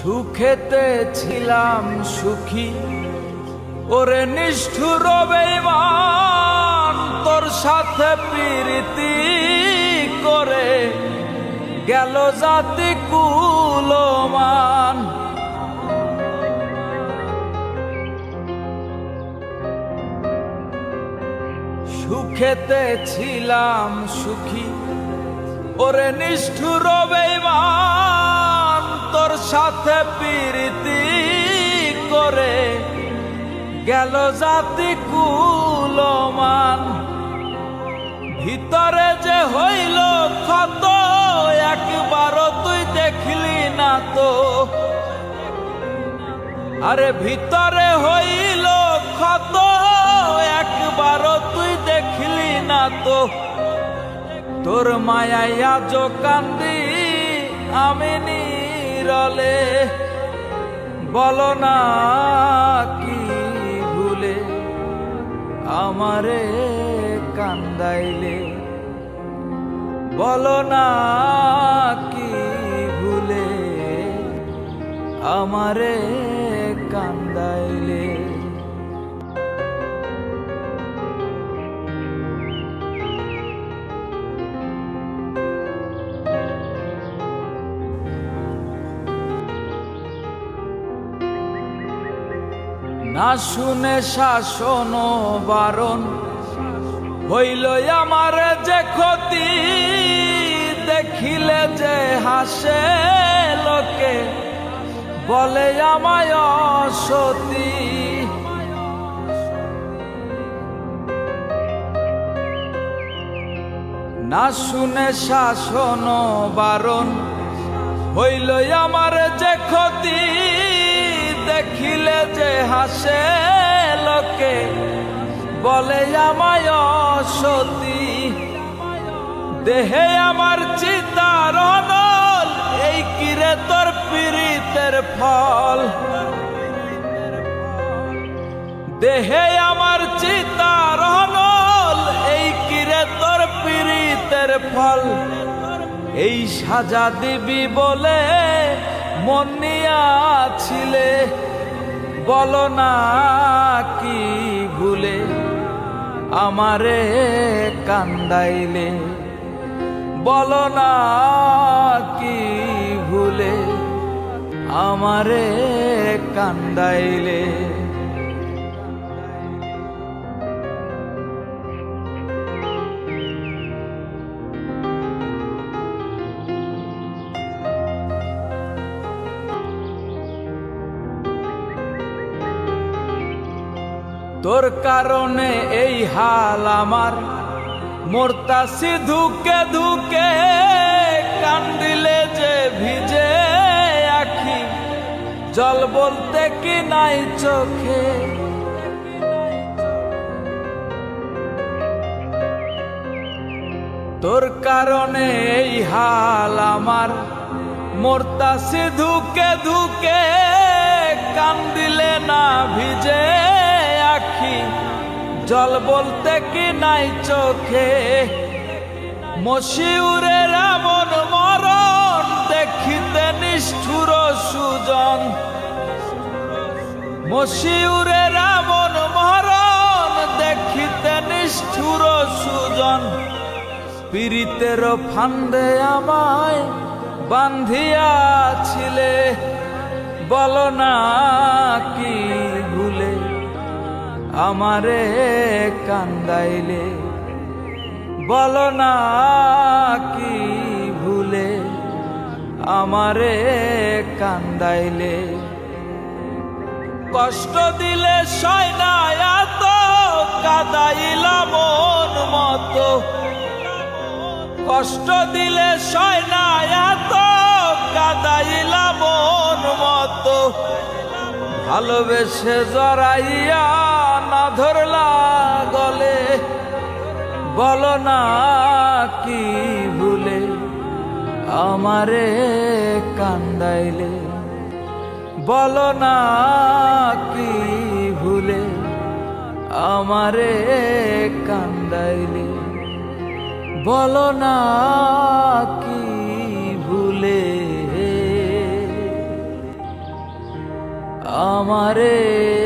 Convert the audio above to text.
সুখেতে ছিলাম সুখী, ওরে নিষ্ঠুর বেঈমান তোর সাথে প্রীতি করে গেল জাতি কুলমান। সুখেতে ছিলাম সুখী, ওরে নিষ্ঠুর বেঈমান তোর সাথে প্রীতি করে গেল জাতি কুলমান। ভিতরে যে হইল ক্ষত একবারও তুই দেখলি না তো, আরে ভিতরে হইল ক্ষত একবারও তুই দেখলি না তো। তোর মায়ায় আজ কান্দি আমি নীরলে, বলো না কি ভুলে আমারে কান্দাইলে, বলো না কি ভুলে আমারে কান্দাইলে। না শুনে শাসন বারণ হইল আমার যে ক্ষতি, দেখিলে যে হাসে লোকে বলে আমায় অসতী। না শুনে শাসন বারণ হইল আমার যে ক্ষতি, দেখিলে যে হাসে লোকে বলে আমায় অসতী। দেহে আমার চিতার অনল এই কিরে তোর পীড়িতের ফল, দেহে আমার চিতার অনল এই কিরে তোর পীড়িতের ফল। এই সাজা দিবি বলে মন নিয়াছিলে, বলো না কি ভুলে আমারে কান্দাইলে, বলো না কি ভুলে আমারে কান্দাইলে। তোর কারণে এই হাল আমার, মরতাছি ধুকে ধুকে, কান্দিলে যে ভিজে আখি জল বলতে কি নাই চোখে। তোর কারণে এই হাল আমার, মরতাছি ধুকে ধুকে, কান্দিলে না ভিজে আখি জল বলতে কি নাই চোখে। মশিউরের এমন মরণ দেখিতে নিষ্ঠুর সুজন, মশিউরের এমন মরণ দেখিতে নিষ্ঠুর সুজন। পীড়িতের ফান্দে আমায় বান্ধিয়াছিলে, বলো না কি ভুলে আমারে কান্দাইলে, বলো না কি ভুলে আমারে কান্দাইলে। কষ্ট দিলে সয় না এত কাদাইলা মন মতো, কষ্ট দিলে সয় না এত কাদাইলা মন মতো। ভালোবেসে জড়াইয়া না ধরলা গলে, বলো না কি ভুলে আমারে কান্দাইলে, বলো না কি ভুলে আমারে কান্দাইলে, বলো না কি ভুলে আমারে